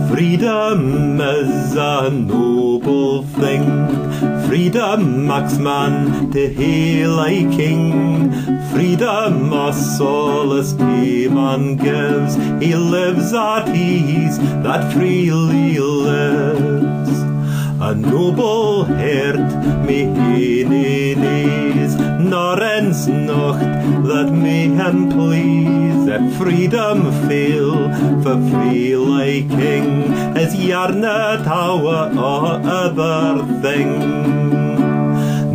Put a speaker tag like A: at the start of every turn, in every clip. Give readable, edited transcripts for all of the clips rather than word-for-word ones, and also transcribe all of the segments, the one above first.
A: Freedom is a noble thing. Freedom makes man to hail a king. Freedom a solace to man gives. He lives at ease that freely lives. A noble hert me hene nees, nor ens nocht that may him please. If freedom fail for free like king, is yarna tower or other thing.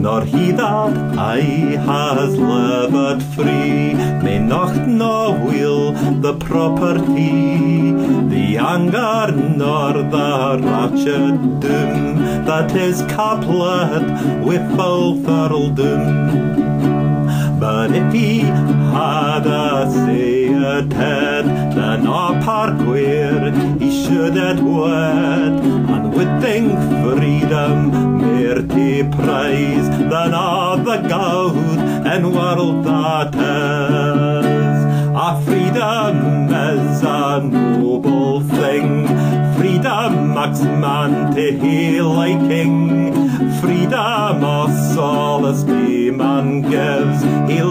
A: Nor he that I has lived free may not nor will the property, the anger nor the wretched doom that is couplet with full thraldom. But if he had a say at head, then a park where he should at wed, and would think freedom mere to prize than all the gold and world that is. A freedom is a noble thing. Freedom makes man to hail like king. Freedom of solace to man gives. He